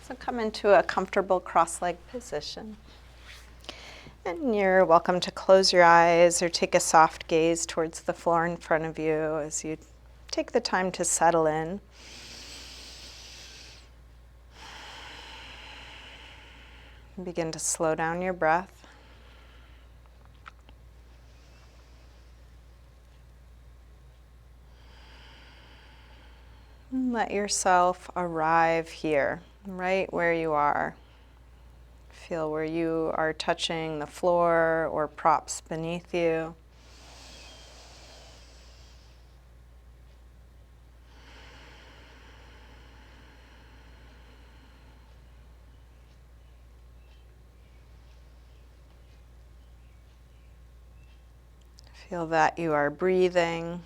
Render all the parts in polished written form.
So come into a comfortable cross-legged position. And you're welcome to close your eyes or take a soft gaze towards the floor in front of you as you take the time to settle in. Begin to slow down your breath. And let yourself arrive here, right where you are. Feel where you are touching the floor or props beneath you. Feel that you are breathing.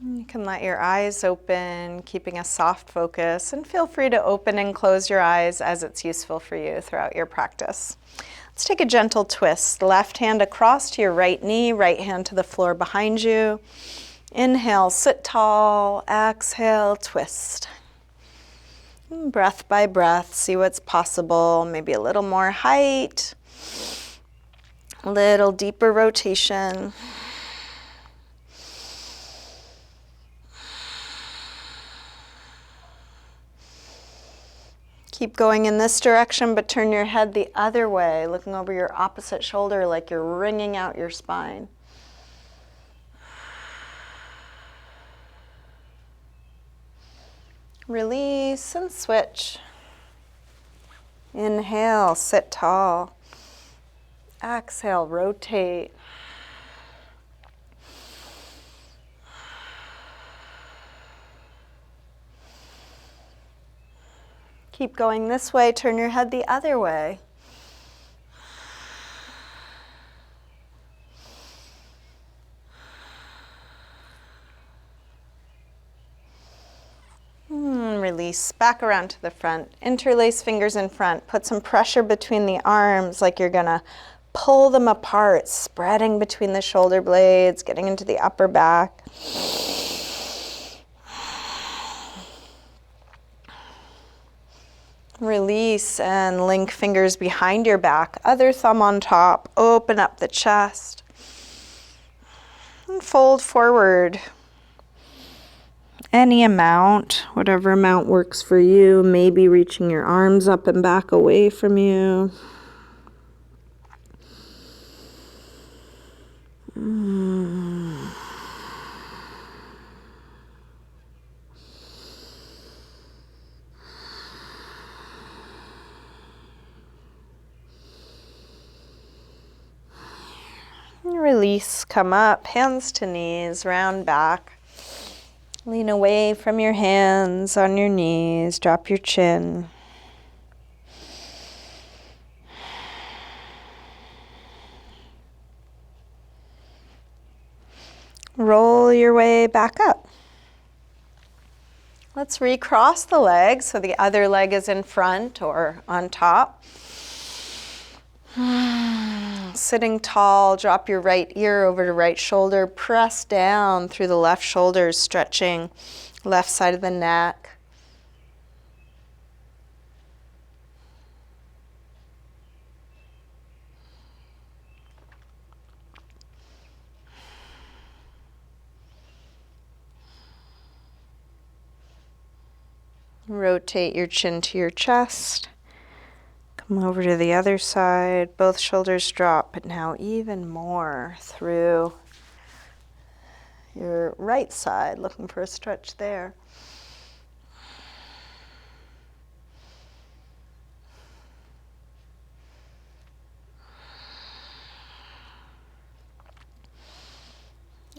You can let your eyes open, keeping a soft focus, and feel free to open and close your eyes as it's useful for you throughout your practice. Let's take a gentle twist. Left hand across to your right knee, right hand to the floor behind you. Inhale, sit tall. Exhale, twist. And breath by breath, see what's possible. Maybe a little more height, a little deeper rotation. Keep going in this direction, but turn your head the other way, looking over your opposite shoulder like you're wringing out your spine. Release and switch. Inhale, sit tall. Exhale, rotate. Keep going this way, turn your head the other way. Release, back around to the front. Interlace fingers in front. Put some pressure between the arms like you're gonna pull them apart, spreading between the shoulder blades, getting into the upper back. Release and link fingers behind your back. Other thumb on top. Open up the chest. And fold forward. Any amount, whatever amount works for you. Maybe reaching your arms up and back away from you. Release, come up, hands to knees, round back. Lean away from your hands on your knees, drop your chin. Roll your way back up. Let's recross the legs so the other leg is in front or on top. Sitting tall, drop your right ear over to right shoulder, press down through the left shoulders, stretching left side of the neck. Rotate your chin to your chest. Come over to the other side. Both shoulders drop, but now even more through your right side, looking for a stretch there.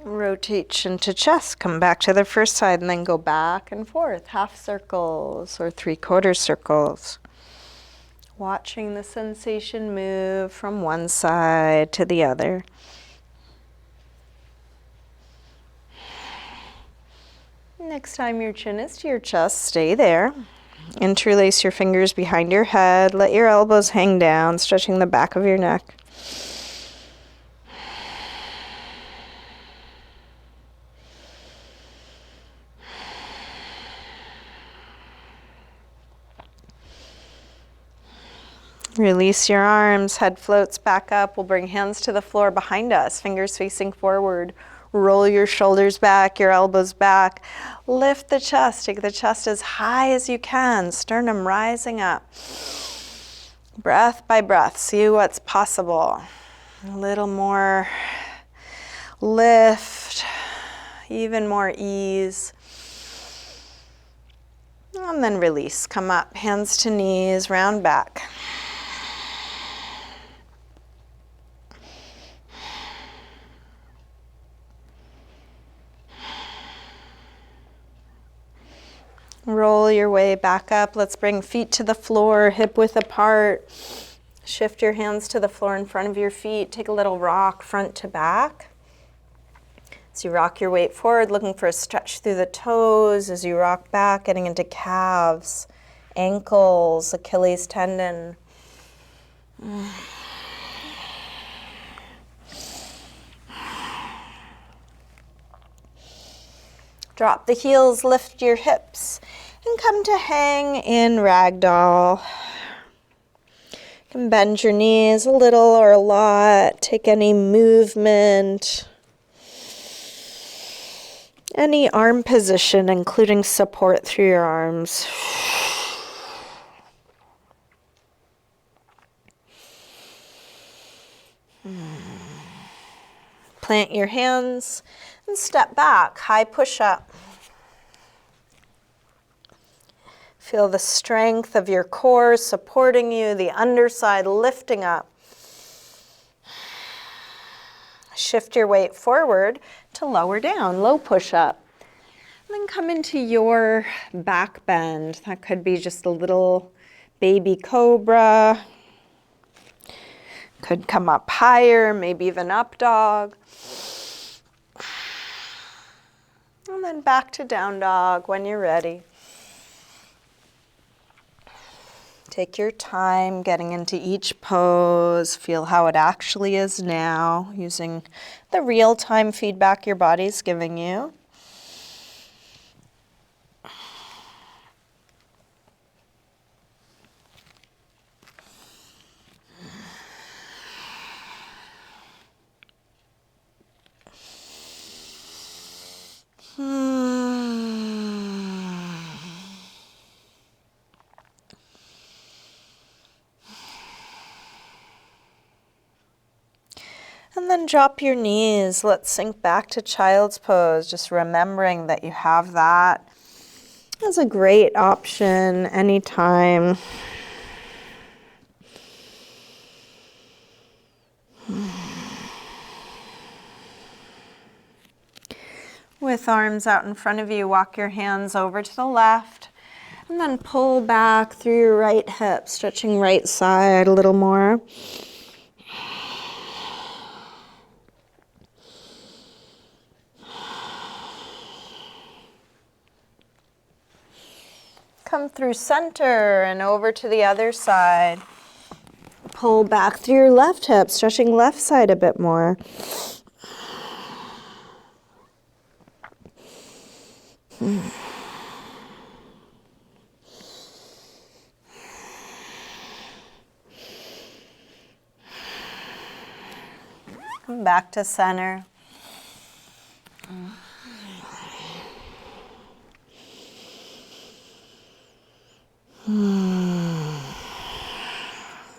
Rotate chin to chest, come back to the first side, and then go back and forth, half circles or 3/4 circles. Watching the sensation move from one side to the other. Next time your chin is to your chest, stay there. Interlace your fingers behind your head. Let your elbows hang down, stretching the back of your neck. Release your arms, head floats back up. We'll bring hands to the floor behind us, fingers facing forward. Roll your shoulders back, your elbows back. Lift the chest, take the chest as high as you can, sternum rising up. Breath by breath, see what's possible. A little more lift, even more ease. And then release, come up, hands to knees, round back. Roll your way back up. Let's bring feet to the floor, hip width apart. Shift your hands to the floor in front of your feet. Take a little rock front to back. As you rock your weight forward, looking for a stretch through the toes. As you rock back, getting into calves, ankles, Achilles tendon. Drop the heels, lift your hips, and come to hang in ragdoll. You can bend your knees a little or a lot. Take any movement, any arm position, including support through your arms. Plant your hands and step back, high push-up. Feel the strength of your core supporting you, the underside lifting up. Shift your weight forward to lower down, low push-up. And then come into your back bend. That could be just a little baby cobra. Could come up higher, maybe even up dog. And then back to down dog when you're ready. Take your time getting into each pose. Feel how it actually is now, using the real-time feedback your body's giving you. And then drop your knees. Let's sink back to child's pose, just remembering that you have that as a great option anytime. With arms out in front of you, walk your hands over to the left, and then pull back through your right hip, stretching right side a little more. Come through center and over to the other side. Pull back through your left hip, stretching left side a bit more. Come back to center.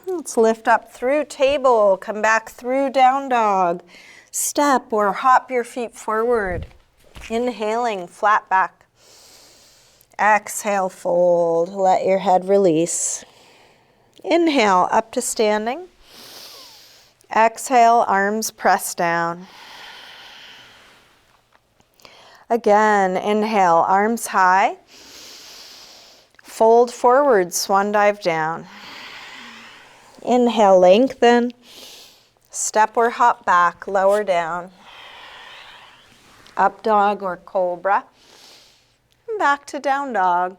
Let's lift up through table, come back through down dog. Step or hop your feet forward. Inhaling, flat back. Exhale, fold, let your head release. Inhale, up to standing. Exhale, arms press down. Again, inhale, arms high. Fold forward, swan dive down. Inhale, lengthen. Step or hop back, lower down. Up dog or cobra. And back to down dog.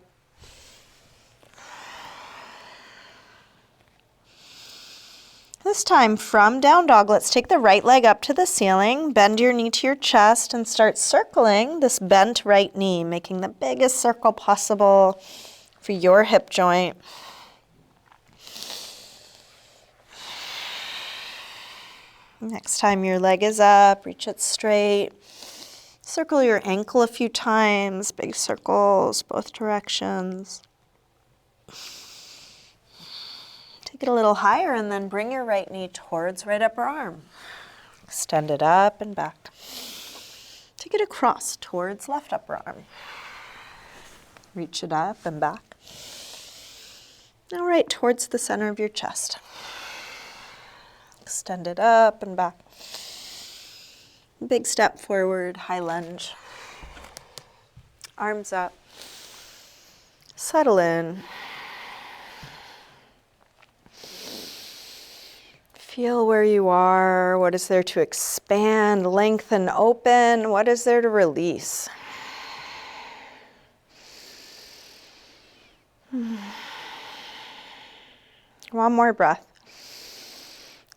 This time from down dog, let's take the right leg up to the ceiling, bend your knee to your chest, and start circling this bent right knee, making the biggest circle possible for your hip joint. Next time your leg is up, reach it straight. Circle your ankle a few times, big circles, both directions. Take it a little higher and then bring your right knee towards right upper arm. Extend it up and back. Take it across towards left upper arm. Reach it up and back. Now right towards the center of your chest. Extend it up and back. Big step forward, high lunge. Arms up. Settle in. Feel where you are. What is there to expand, lengthen, open? What is there to release? One more breath.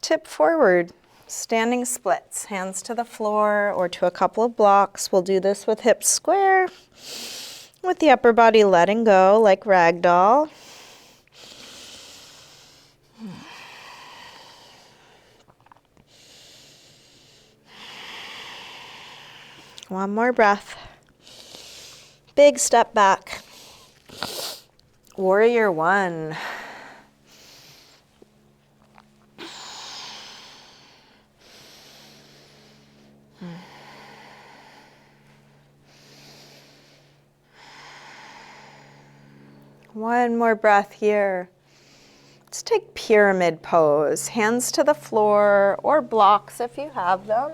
Tip forward, standing splits, hands to the floor or to a couple of blocks. We'll do this with hips square, with the upper body letting go like ragdoll. One more breath. Big step back. Warrior one. One more breath here. Let's take pyramid pose. Hands to the floor or blocks if you have them.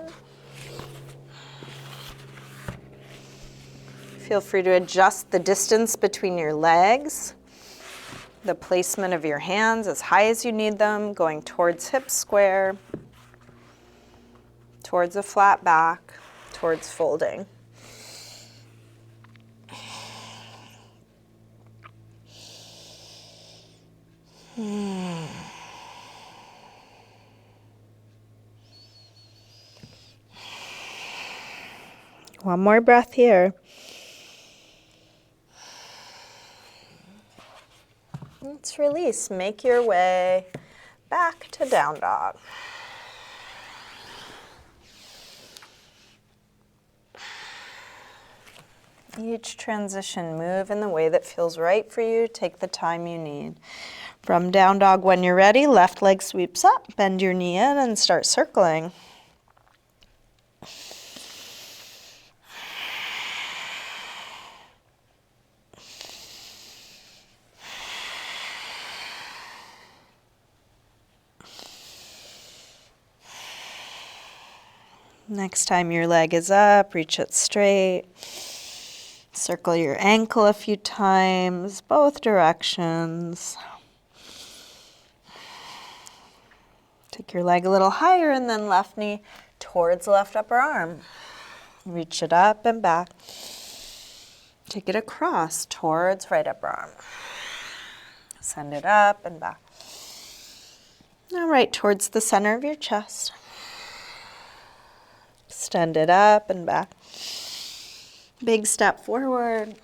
Feel free to adjust the distance between your legs, the placement of your hands as high as you need them, going towards hip square, towards a flat back, towards folding. One more breath here. Let's release. Make your way back to down dog. Each transition, move in the way that feels right for you. Take the time you need. From down dog, when you're ready, left leg sweeps up, bend your knee in and start circling. Next time your leg is up, reach it straight. Circle your ankle a few times, both directions. Take your leg a little higher and then left knee towards left upper arm. Reach it up and back. Take it across towards right upper arm. Send it up and back. Now right towards the center of your chest. Extend it up and back. Big step forward.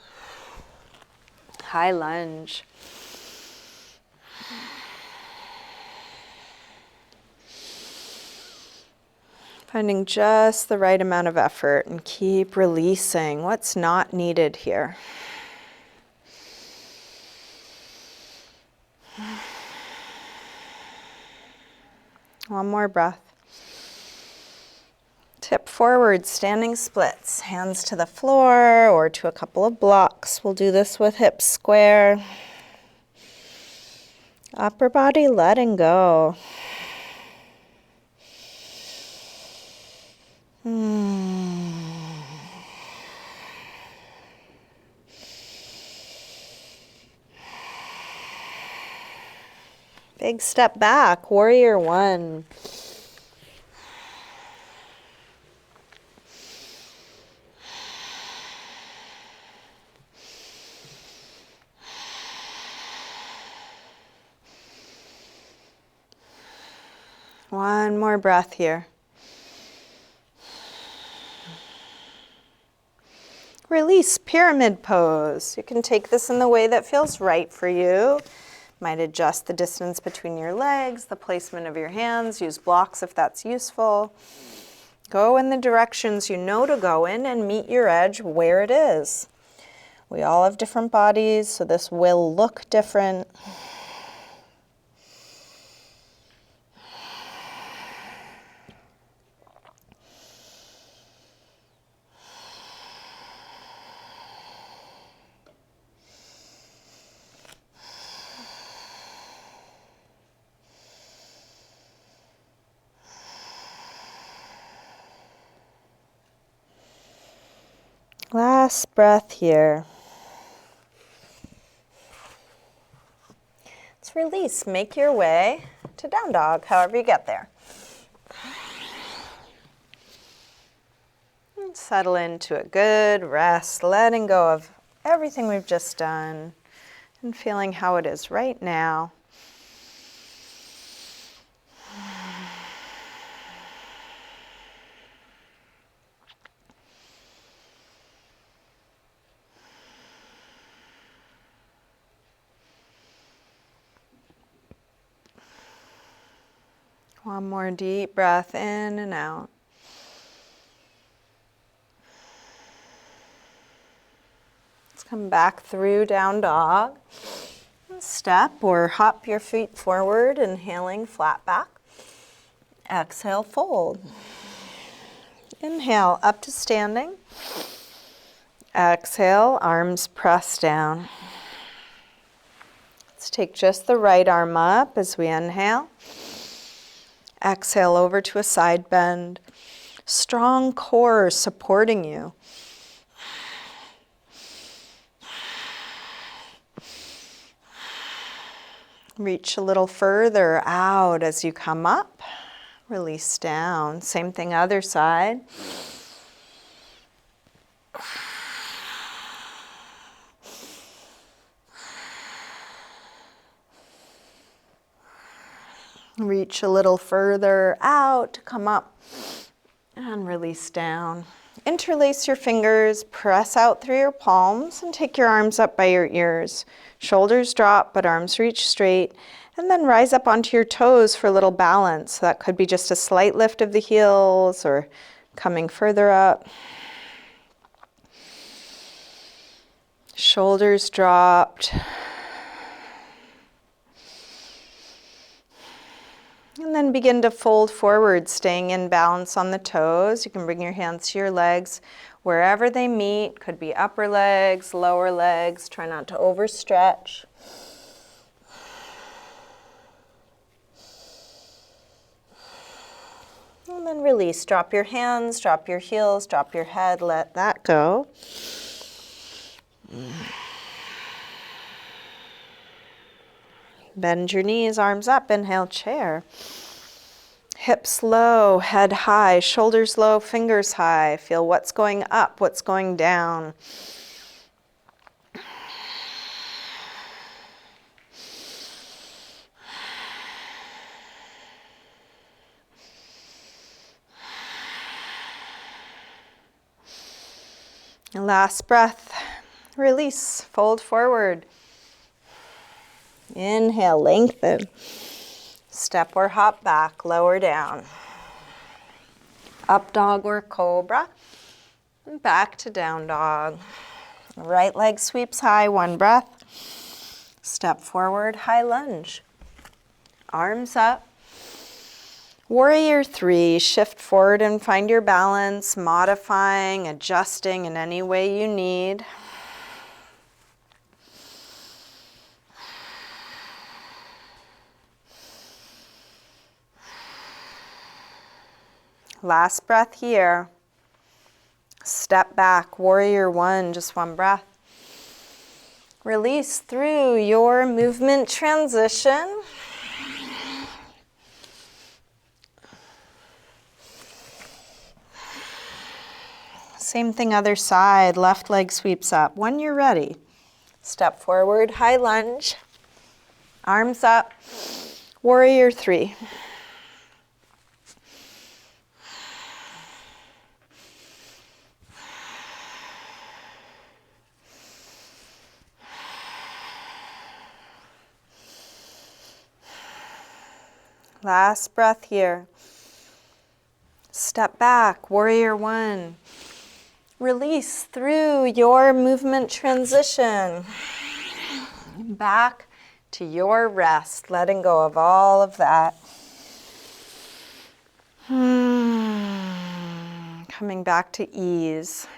High lunge. Finding just the right amount of effort and keep releasing what's not needed here. One more breath. Tip forward, standing splits, hands to the floor or to a couple of blocks. We'll do this with hips square. Upper body letting go. Big step back, warrior one. One more breath here. Release, pyramid pose. You can take this in the way that feels right for you. Might adjust the distance between your legs, the placement of your hands, use blocks if that's useful. Go in the directions you know to go in and meet your edge where it is. We all have different bodies, so this will look different. Last breath here. Let's release. Make your way to down dog, however you get there. And settle into a good rest, letting go of everything we've just done and feeling how it is right now. One more deep breath in and out. Let's come back through down dog. Step or hop your feet forward, inhaling flat back. Exhale, fold. Inhale, up to standing. Exhale, arms press down. Let's take just the right arm up as we inhale. Exhale over to a side bend. Strong core supporting you. Reach a little further out as you come up. Release down. Same thing other side. Reach a little further out, come up and release down. Interlace your fingers, press out through your palms and take your arms up by your ears. Shoulders drop, but arms reach straight. And then rise up onto your toes for a little balance. So that could be just a slight lift of the heels or coming further up. Shoulders dropped. And then begin to fold forward, staying in balance on the toes. You can bring your hands to your legs wherever they meet. Could be upper legs, lower legs. Try not to overstretch. And then release. Drop your hands, drop your heels, drop your head. Let that go. Bend your knees, arms up, inhale, chair. Hips low, head high, shoulders low, fingers high. Feel what's going up, what's going down. Last breath, release, fold forward. Inhale, lengthen. Step or hop back, lower down. Up dog or cobra. And back to down dog. Right leg sweeps high, one breath. Step forward, high lunge. Arms up. Warrior three, shift forward and find your balance, modifying, adjusting in any way you need. Last breath here. Step back, warrior one, just one breath. Release through your movement transition. Same thing other side, left leg sweeps up. When you're ready, step forward, high lunge. Arms up, warrior three. Last breath here. Step back, warrior one. Release through your movement transition. Back to your rest, letting go of all of that. Coming back to ease.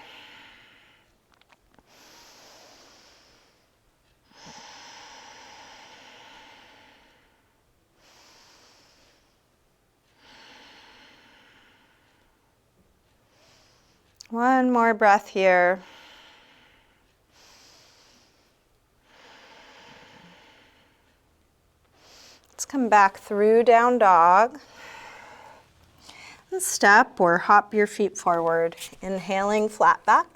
One more breath here. Let's come back through down dog. And step or hop your feet forward. Inhaling, flat back.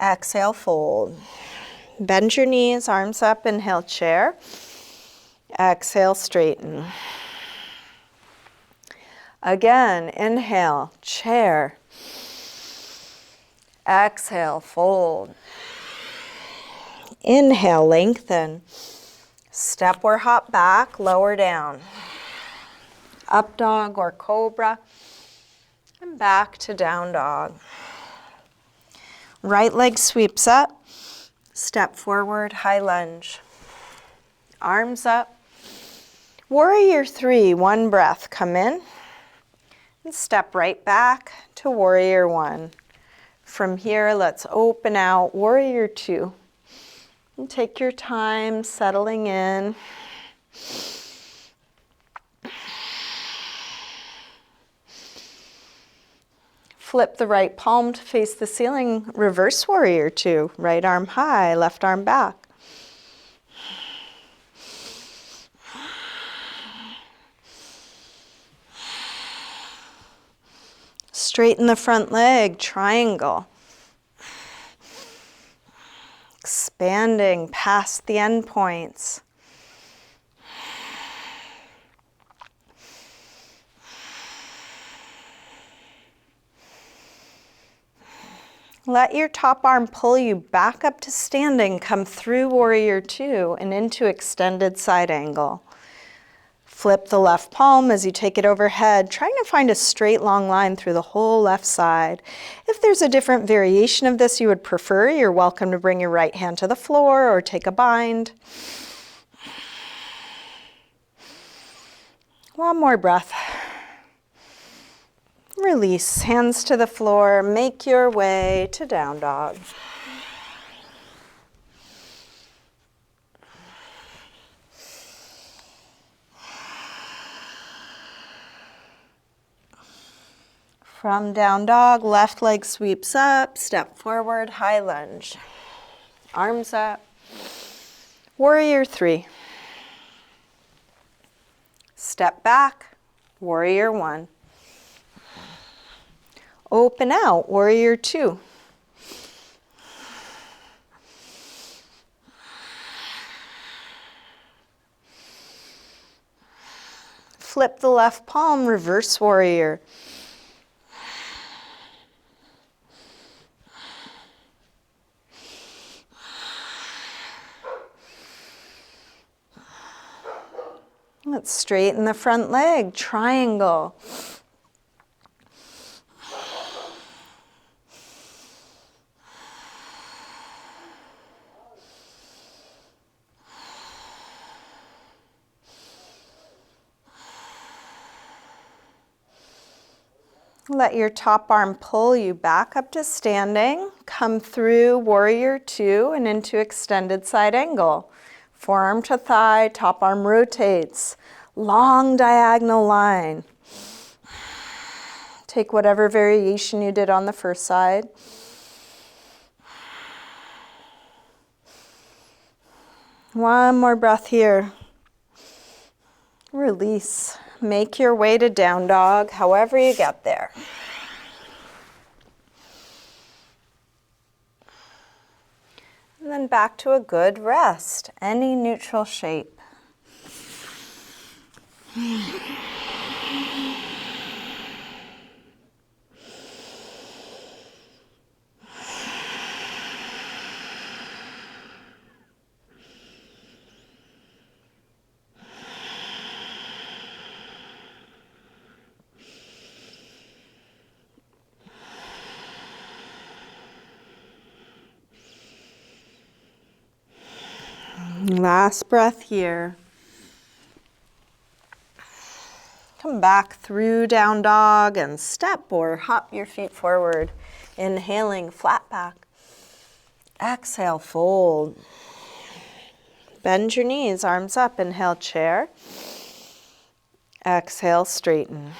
Exhale, fold. Bend your knees, arms up, inhale, chair. Exhale, straighten. Again, inhale, chair. Exhale, fold. Inhale, lengthen. Step or hop back, lower down. Up dog or cobra. And back to down dog. Right leg sweeps up. Step forward, high lunge. Arms up. Warrior three, one breath. Come in. And step right back to warrior one. From here, let's open out warrior two. And take your time settling in. Flip the right palm to face the ceiling. Reverse warrior two. Right arm high, left arm back. Straighten the front leg, triangle. Expanding past the end points. Let your top arm pull you back up to standing. Come through warrior two and into extended side angle. Flip the left palm as you take it overhead, trying to find a straight long line through the whole left side. If there's a different variation of this you would prefer, you're welcome to bring your right hand to the floor or take a bind. One more breath. Release, hands to the floor, make your way to down dog. From down dog, left leg sweeps up, step forward, high lunge. Arms up. Warrior three. Step back, warrior one. Open out, warrior two. Flip the left palm, reverse warrior. Let's straighten the front leg, triangle. Let your top arm pull you back up to standing. Come through warrior two and into extended side angle. Forearm to thigh, top arm rotates. Long diagonal line. Take whatever variation you did on the first side. One more breath here. Release. Make your way to down dog, however you get there. And then back to a good rest, any neutral shape. Last breath here. Come back through down dog and step or hop your feet forward. Inhaling, flat back. Exhale, fold. Bend your knees, arms up. Inhale, chair. Exhale, straighten.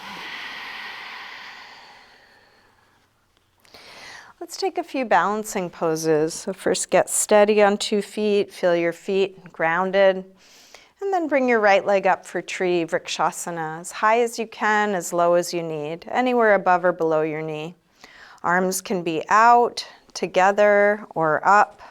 Let's take a few balancing poses. So first get steady on 2 feet, feel your feet grounded, and then bring your right leg up for tree, Rakshasana, as high as you can, as low as you need, anywhere above or below your knee. Arms can be out, together, or up.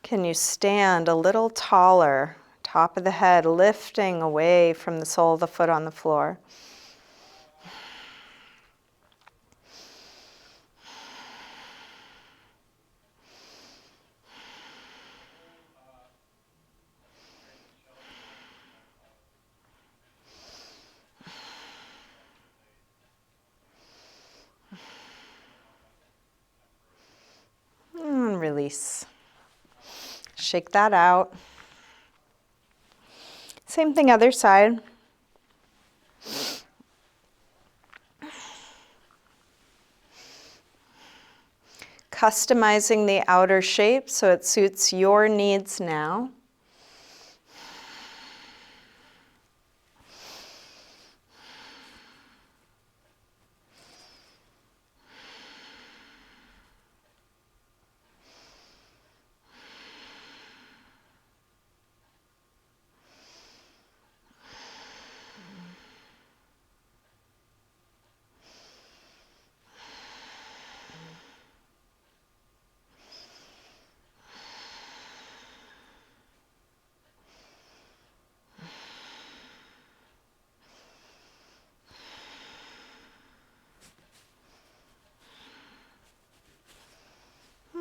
Can you stand a little taller, top of the head lifting away from the sole of the foot on the floor? And release. Shake that out. Same thing other side. Customizing the outer shape so it suits your needs now.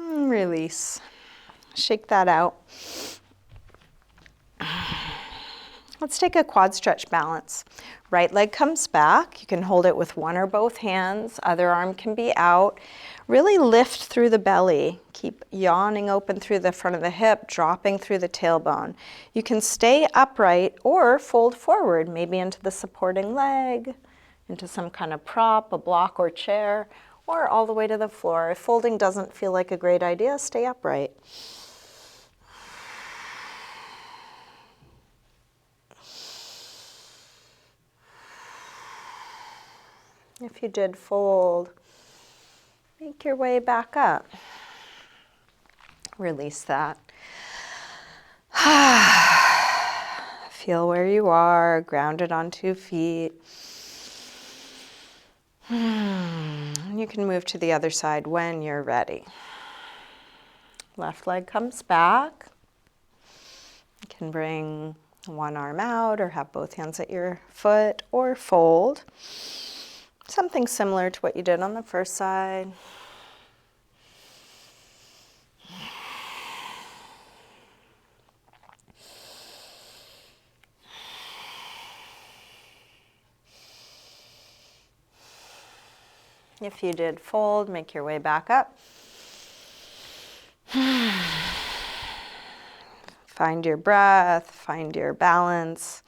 Release. Shake that out. Let's take a quad stretch balance. Right leg comes back. You can hold it with one or both hands. Other arm can be out. Really lift through the belly. Keep yawning open through the front of the hip, dropping through the tailbone. You can stay upright or fold forward, maybe into the supporting leg, into some kind of prop, a block or chair, or all the way to the floor. If folding doesn't feel like a great idea, stay upright. If you did fold, make your way back up. Release that. Feel where you are, grounded on 2 feet. And you can move to the other side when you're ready. Left leg comes back. You can bring one arm out or have both hands at your foot or fold. Something similar to what you did on the first side. If you did fold, make your way back up. Find your breath, find your balance.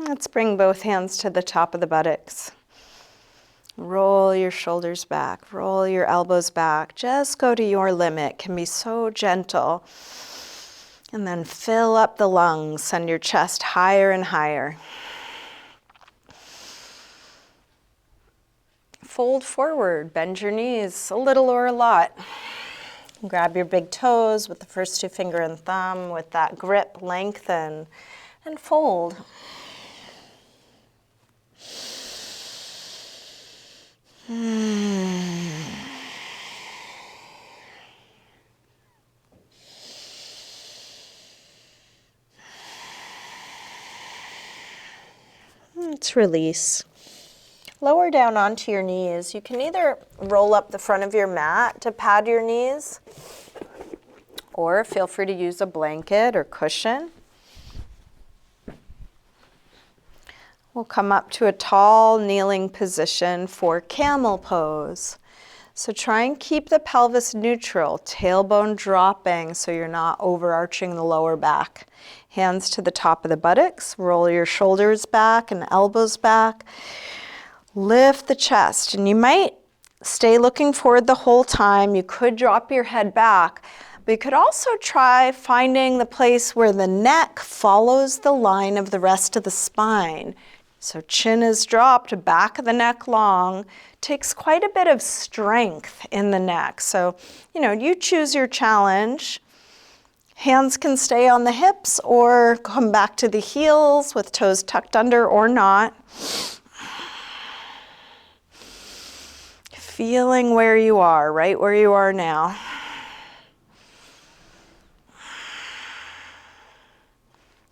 Let's bring both hands to the top of the buttocks. Roll your shoulders back, roll your elbows back. Just go to your limit. It can be so gentle. And then fill up the lungs, send your chest higher and higher. Fold forward, bend your knees a little or a lot. Grab your big toes with the first 2 finger and thumb. With that grip, lengthen and fold. Let's release. Lower down onto your knees. You can either roll up the front of your mat to pad your knees, or feel free to use a blanket or cushion. We'll come up to a tall kneeling position for Camel Pose. So try and keep the pelvis neutral, tailbone dropping so you're not overarching the lower back. Hands to the top of the buttocks, roll your shoulders back and elbows back. Lift the chest, and you might stay looking forward the whole time. You could drop your head back, but you could also try finding the place where the neck follows the line of the rest of the spine. So chin is dropped, back of the neck long. Takes quite a bit of strength in the neck. So, you choose your challenge. Hands can stay on the hips or come back to the heels with toes tucked under or not. Feeling where you are, right where you are now.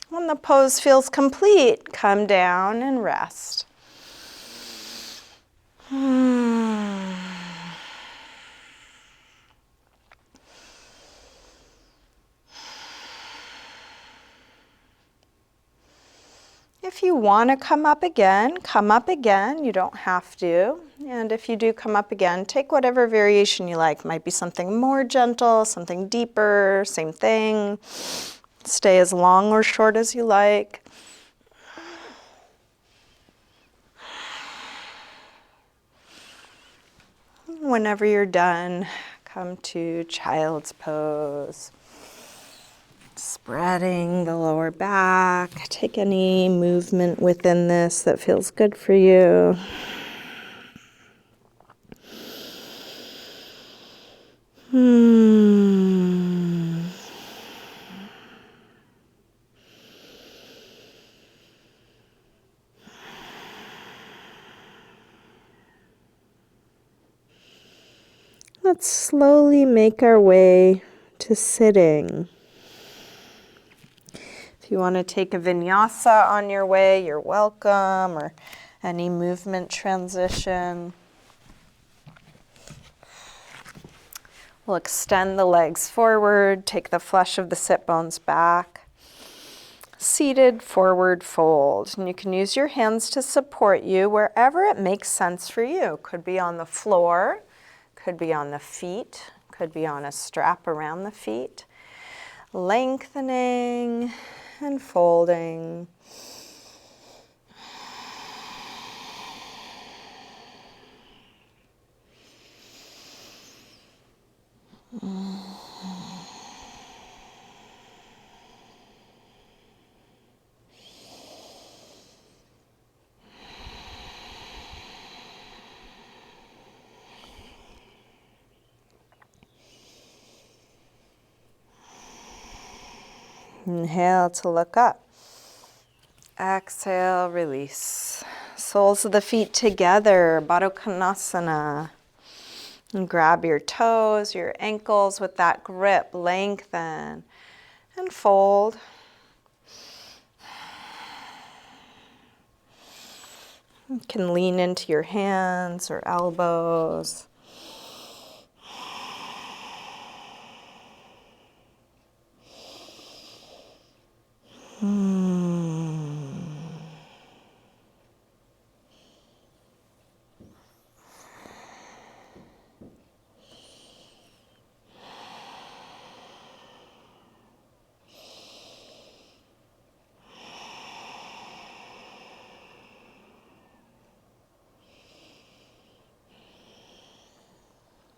When the pose feels complete, come down and rest. If you want to come up again, come up again. You don't have to. And if you do come up again, take whatever variation you like. Might be something more gentle, something deeper, same thing. Stay as long or short as you like. Whenever you're done, come to Child's Pose. Spreading the lower back. Take any movement within this that feels good for you. Let's slowly make our way to sitting. If you want to take a vinyasa on your way, you're welcome, or any movement transition. We'll extend the legs forward, take the flesh of the sit bones back. Seated forward fold. And you can use your hands to support you wherever it makes sense for you. Could be on the floor, could be on the feet, could be on a strap around the feet. Lengthening and folding. Inhale to look up. Exhale, release. Soles of the feet together, Baddha Konasana. And grab your toes, your ankles with that grip, lengthen and fold. You can lean into your hands or elbows.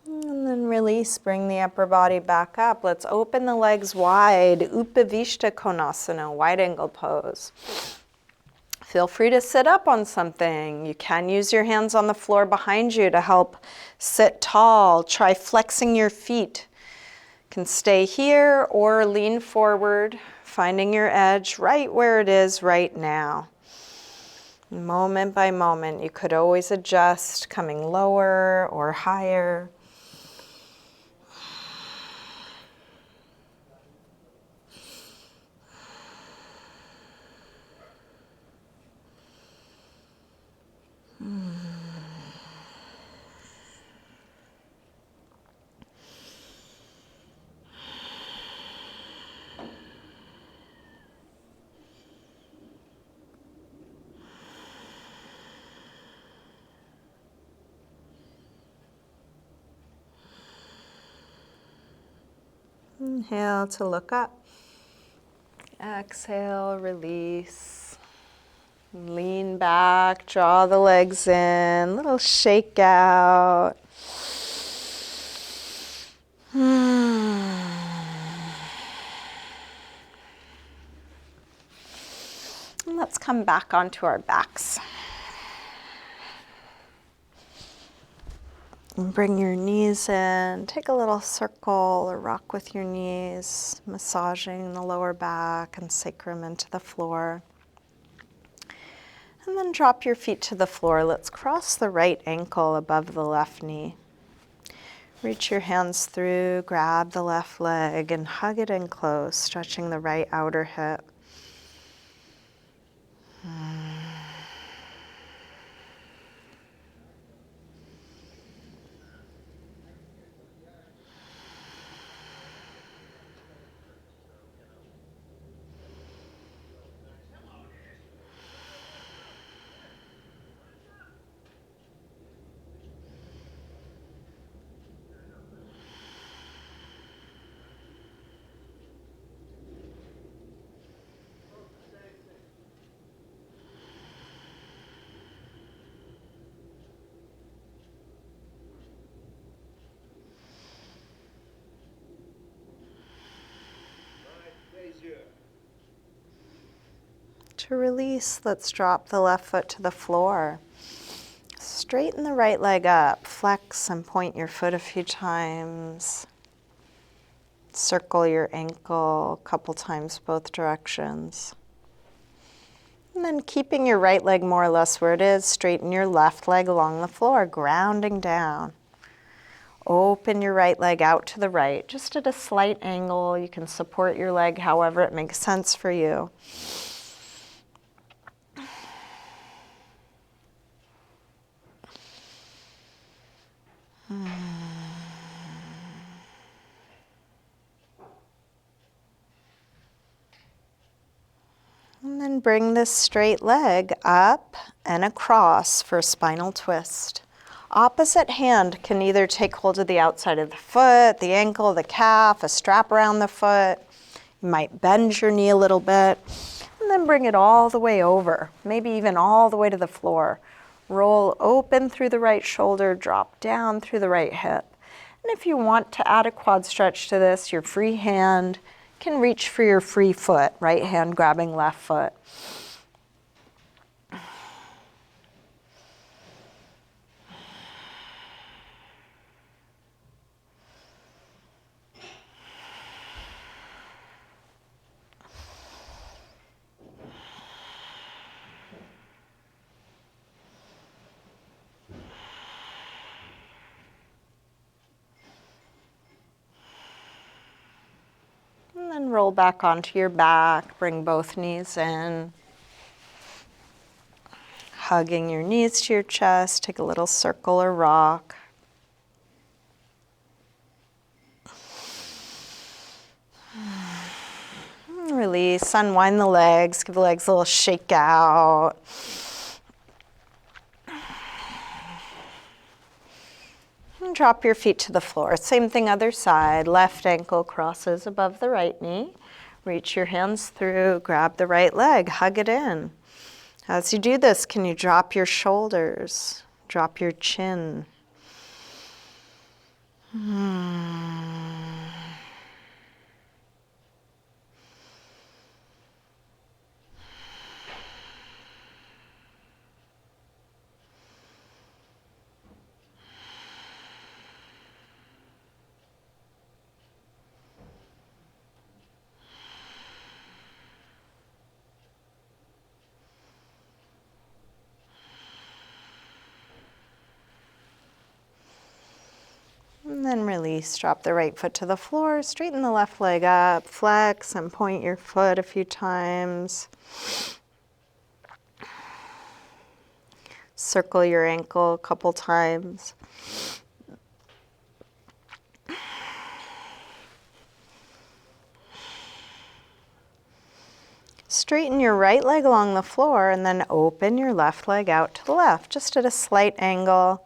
And then release, bring the upper body back up. Let's open the legs wide, Upavishta Konasana, wide angle pose. Feel free to sit up on something. You can use your hands on the floor behind you to help sit tall. Try flexing your feet. You can stay here or lean forward, finding your edge right where it is right now. Moment by moment, you could always adjust, coming lower or higher. Inhale to look up. Exhale, release. Lean back, draw the legs in, little shake out. And let's come back onto our backs. And bring your knees in. Take a little circle or rock with your knees, massaging the lower back and sacrum into the floor. And then drop your feet to the floor. Let's cross the right ankle above the left knee. Reach your hands through, grab the left leg and hug it in close, stretching the right outer hip. To release, let's drop the left foot to the floor. Straighten the right leg up. Flex and point your foot a few times. Circle your ankle a couple times both directions. And then keeping your right leg more or less where it is, straighten your left leg along the floor, grounding down. Open your right leg out to the right, just at a slight angle. You can support your leg however it makes sense for you. And then bring this straight leg up and across for a spinal twist. Opposite hand can either take hold of the outside of the foot, the ankle, the calf, a strap around the foot. You might bend your knee a little bit and then bring it all the way over, maybe even all the way to the floor. Roll open through the right shoulder, drop down through the right hip. And if you want to add a quad stretch to this, your free hand can reach for your free foot, right hand grabbing left foot. And then roll back onto your back, bring both knees in. Hugging your knees to your chest, take a little circle or rock. Release, unwind the legs, give the legs a little shake out. And drop your feet to the floor. Same thing other side. Left ankle crosses above the right knee. Reach your hands through, grab the right leg, hug it in. As you do this, can you drop your shoulders, drop your chin? And then release, drop the right foot to the floor, straighten the left leg up, flex and point your foot a few times. Circle your ankle a couple times. Straighten your right leg along the floor and then open your left leg out to the left, just at a slight angle.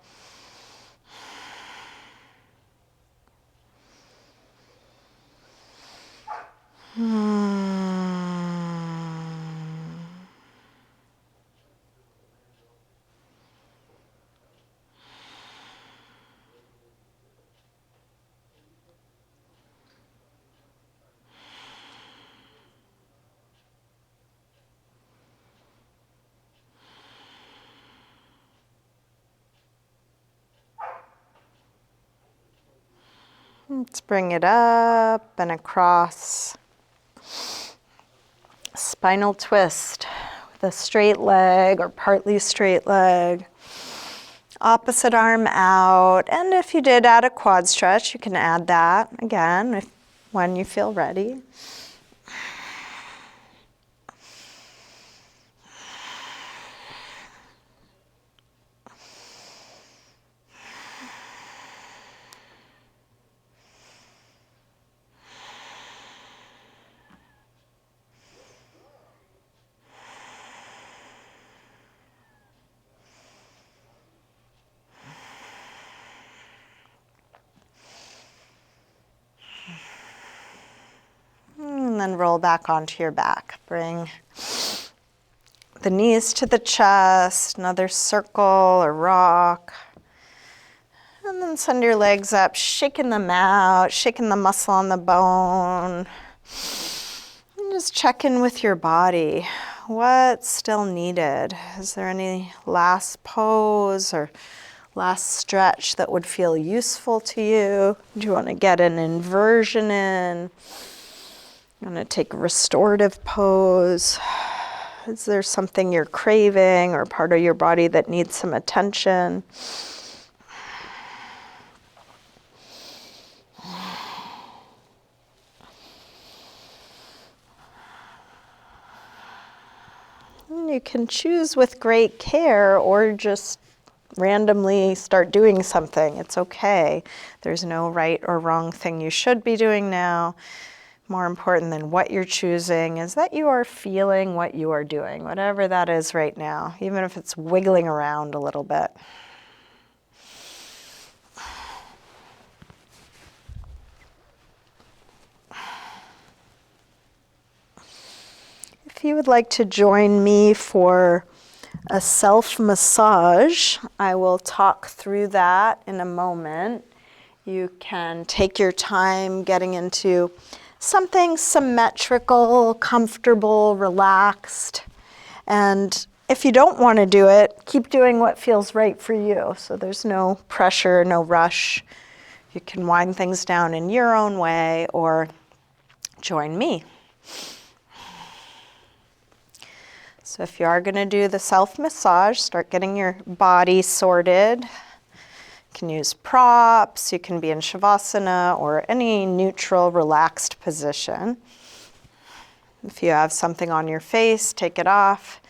Let's bring it up and across. Spinal twist with a straight leg or partly straight leg. Opposite arm out. And if you did add a quad stretch, you can add that again when you feel ready. And then roll back onto your back. Bring the knees to the chest, another circle or rock. And then send your legs up, shaking them out, shaking the muscle on the bone. And just check in with your body. What's still needed? Is there any last pose or last stretch that would feel useful to you? Do you want to get an inversion in? You want to take a restorative pose? Is there something you're craving or part of your body that needs some attention? And you can choose with great care or just randomly start doing something. It's okay. There's no right or wrong thing you should be doing now. More important than what you're choosing is that you are feeling what you are doing, whatever that is right now, even if it's wiggling around a little bit. If you would like to join me for a self-massage, I will talk through that in a moment. You can take your time getting into something symmetrical, comfortable, relaxed. And if you don't want to do it, keep doing what feels right for you. So there's no pressure, no rush. You can wind things down in your own way or join me. So if you are going to do the self-massage, start getting your body sorted. You can use props, you can be in Shavasana or any neutral, relaxed position. If you have something on your face, take it off.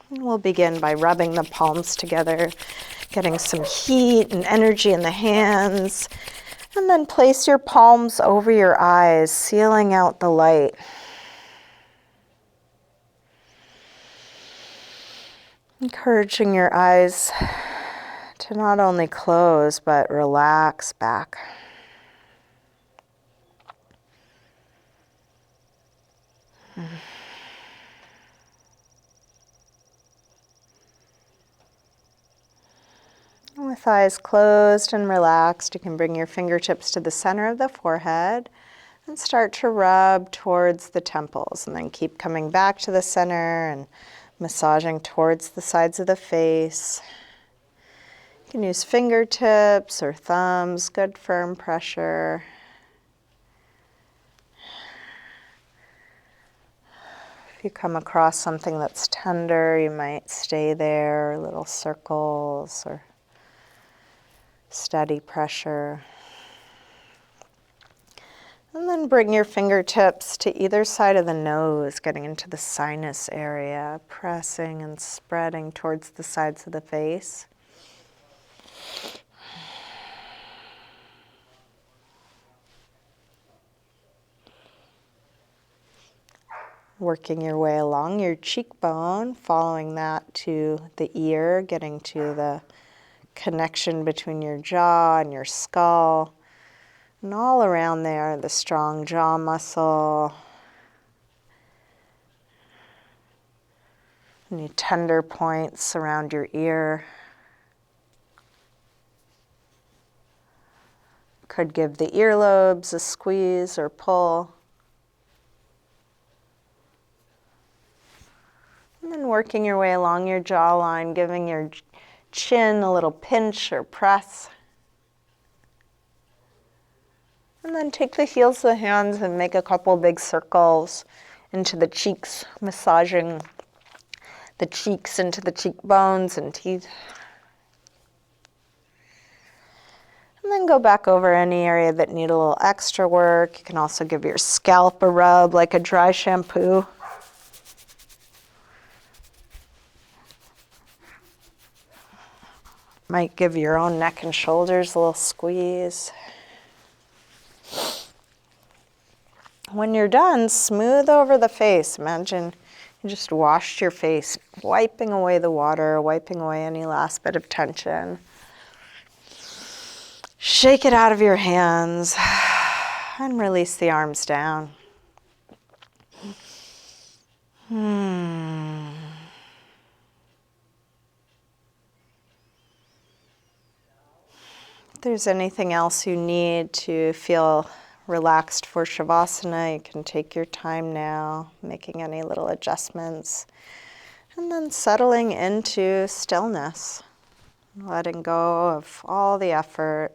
We'll begin by rubbing the palms together, getting some heat and energy in the hands. And then place your palms over your eyes, sealing out the light. Encouraging your eyes to not only close, but relax back. With eyes closed and relaxed, you can bring your fingertips to the center of the forehead and start to rub towards the temples, and then keep coming back to the center and massaging towards the sides of the face. You can use fingertips or thumbs, good firm pressure. If you come across something that's tender, you might stay there, little circles or steady pressure. And then bring your fingertips to either side of the nose, getting into the sinus area, pressing and spreading towards the sides of the face. Working your way along your cheekbone, following that to the ear, getting to the connection between your jaw and your skull. And all around there, the strong jaw muscle. Any tender points around your ear. Could give the earlobes a squeeze or pull. And then working your way along your jawline, giving your chin a little pinch or press. And then take the heels of the hands and make a couple big circles into the cheeks, massaging the cheeks into the cheekbones and teeth. And then go back over any area that need a little extra work. You can also give your scalp a rub like a dry shampoo. Might give your own neck and shoulders a little squeeze. When you're done, smooth over the face. Imagine you just washed your face, wiping away the water, wiping away any last bit of tension. Shake it out of your hands and release the arms down. If there's anything else you need to feel relaxed for Shavasana, you can take your time now, making any little adjustments, and then settling into stillness, letting go of all the effort.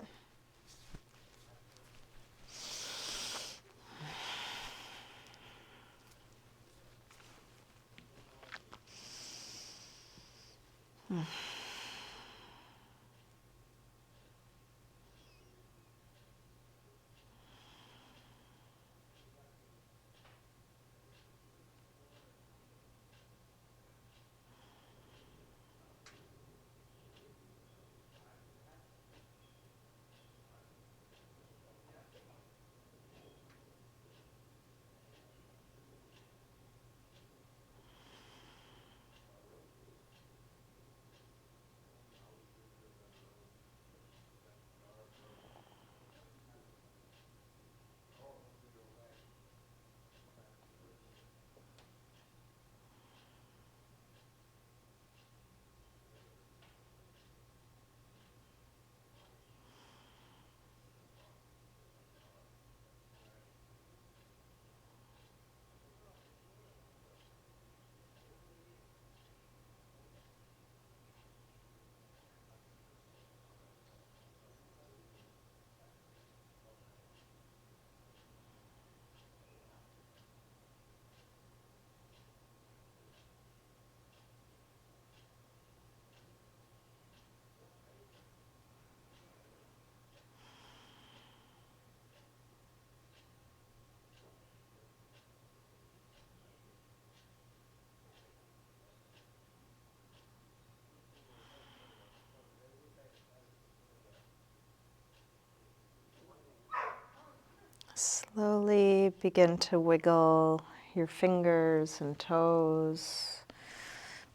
Slowly begin to wiggle your fingers and toes,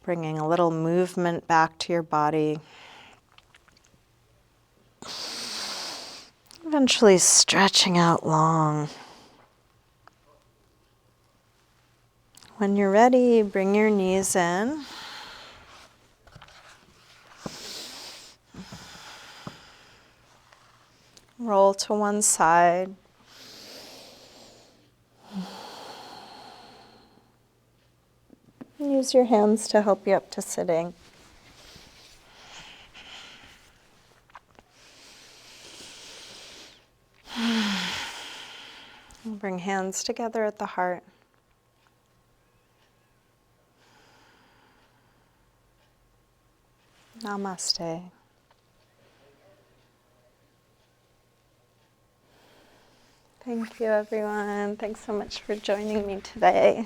bringing a little movement back to your body. Eventually stretching out long. When you're ready, bring your knees in. Roll to one side. Use your hands to help you up to sitting. Bring hands together at the heart. Namaste. Thank you, everyone. Thanks so much for joining me today.